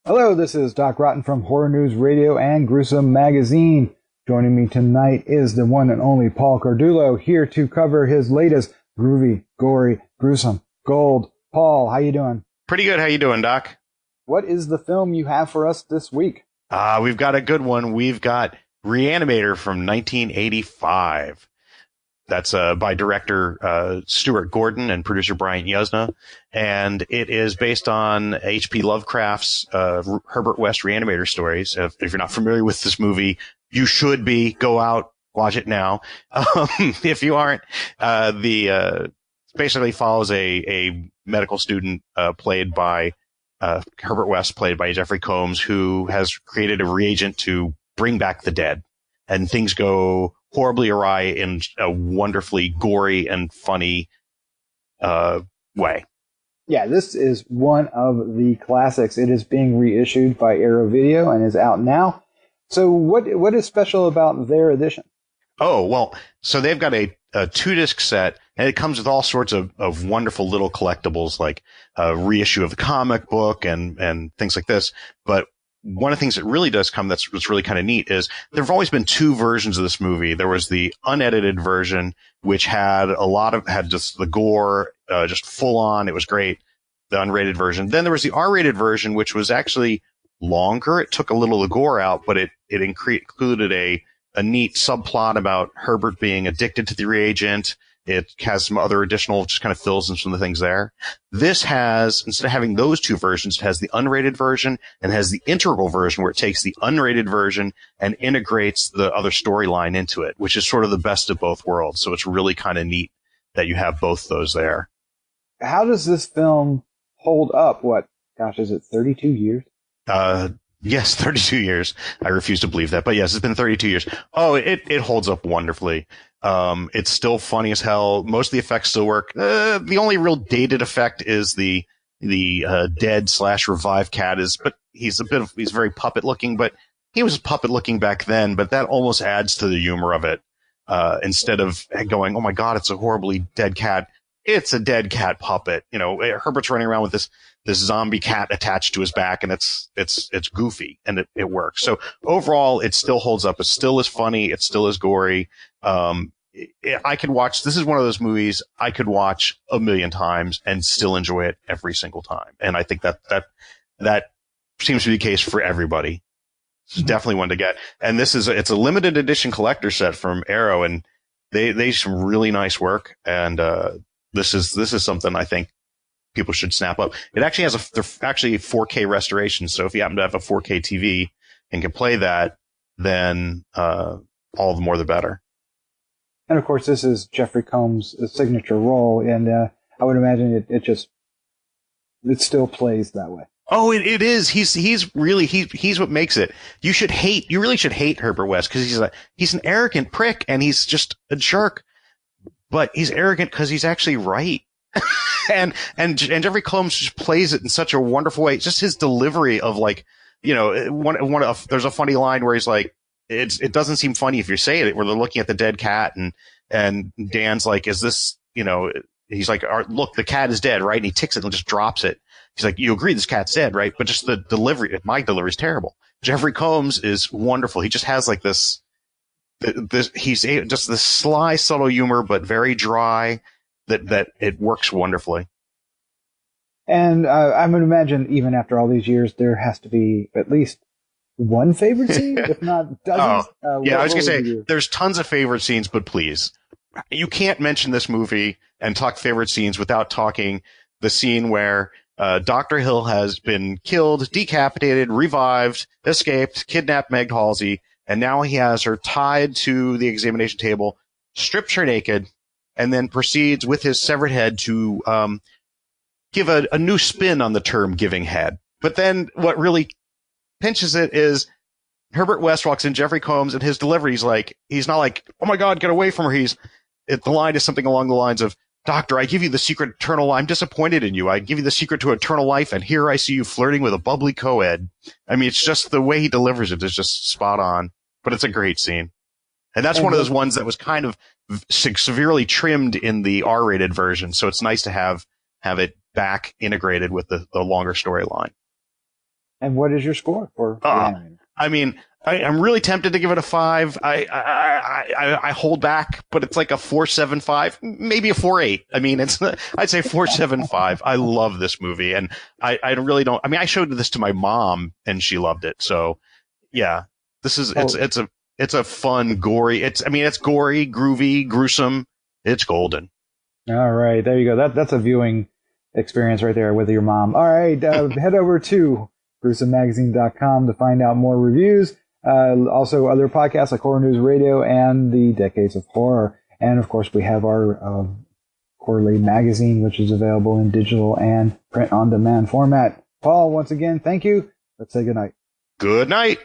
Hello, this is Doc Rotten from Horror News Radio and Gruesome Magazine. Joining me tonight is the one and only Paul Cardullo, here to cover his latest Groovy Gory Gruesome Gold. Paul, how you doing? Pretty good. How you doing, Doc? What is the film you have for us this week? We've got a good one. We've got Re-Animator from 1985. That's by director Stuart Gordon and producer Brian Yuzna. And it is based on H.P. Lovecraft's Herbert West Re-Animator stories. If you're not familiar with this movie, you should be. Go out, watch it now. If you aren't, basically follows a medical student played by Herbert West, played by Jeffrey Combs, who has created a reagent to bring back the dead. And things go horribly awry in a wonderfully gory and funny way. Yeah, this is one of the classics. It is being reissued by Arrow Video and is out now. So what is special about their edition? Oh, well, so they've got a 2-disc set, and it comes with all sorts of wonderful little collectibles, like a reissue of the comic book and things like this. But one of the things that really does come that's really kind of neat is there have always been 2 versions of this movie. There was the unedited version, which had had just the gore, just full on. It was great. The unrated version. Then there was the R-rated version, which was actually longer. It took a little of the gore out, but it included a neat subplot about Herbert being addicted to the reagent. It has some other additional, just kind of fills in some of the things there. This has, instead of having those 2 versions, it has the unrated version and has the integral version where it takes the unrated version and integrates the other storyline into it, which is sort of the best of both worlds. So it's really kind of neat that you have both those there. How does this film hold up? Is it 32 years? Yes, 32 years. I refuse to believe that, but yes, it's been 32 years. Oh, it holds up wonderfully. It's still funny as hell. Most of the effects still work. The only real dated effect is the dead/revived cat but he's very puppet looking, but he was puppet looking back then, but that almost adds to the humor of it. Instead of going, oh my God, it's a horribly dead cat. It's a dead cat puppet. You know, Herbert's running around with this zombie cat attached to his back, and it's goofy, and it works. So overall, it still holds up. It still is funny. It still is gory. I could watch, this is one of those movies I could watch 1,000,000 times and still enjoy it every single time. And I think that seems to be the case for everybody. It's definitely one to get. And it's a limited edition collector set from Arrow, and they do some really nice work. And, this is something I think people should snap up. It actually has they're actually 4K restoration. So if you happen to have a 4K TV and can play that, then, all the more the better. And of course, this is Jeffrey Combs' signature role, and I would imagine it still plays that way. Oh, it is. He's what makes it. You really should hate Herbert West, because he's an arrogant prick, and he's just a jerk. But he's arrogant because he's actually right. and Jeffrey Combs just plays it in such a wonderful way. Just his delivery of, like, you know, there's a funny line where he's like, it doesn't seem funny if you're saying it, where they're looking at the dead cat, and Dan's like, is this, you know, he's like, look, the cat is dead, right? And he ticks it and just drops it. He's like, you agree this cat's dead, right? But just the delivery, my delivery is terrible. Jeffrey Combs is wonderful. He just has like he's just this sly, subtle humor, but very dry, that it works wonderfully. And I would imagine, even after all these years, there has to be at least one favorite scene, if not dozens. Yeah, I was going to say, there's tons of favorite scenes, but please, you can't mention this movie and talk favorite scenes without talking the scene where Dr. Hill has been killed, decapitated, revived, escaped, kidnapped Meg Halsey, and now he has her tied to the examination table, strips her naked, and then proceeds with his severed head to give a new spin on the term giving head. But then what really pinches it is Herbert West walks in, Jeffrey Combs, and his delivery, he's not like, oh my God, get away from her. The line is something along the lines of, Doctor, I give you the secret eternal, I'm disappointed in you. I give you the secret to eternal life, and here I see you flirting with a bubbly co-ed. I mean, it's just the way he delivers it is just spot on, but it's a great scene. And that's one of those ones that was kind of severely trimmed in the R-rated version. So it's nice to have it back integrated with the longer storyline. And what is your score for Reanimator? I mean, I'm really tempted to give it a 5. I hold back, but it's like a 4.75, maybe a 4.8. I mean, I'd say 4.75. I love this movie, and I really don't. I mean, I showed this to my mom, and she loved it. So, yeah, this is it's a fun, gory. It's gory, groovy, gruesome. It's golden. All right, there you go. That's a viewing experience right there with your mom. All right, head over to gruesomemagazine.com to find out more reviews. Also other podcasts like Horror News Radio and the Decades of Horror. And of course we have our quarterly magazine, which is available in digital and print on demand format. Paul, once again, thank you. Let's say goodnight. Good night.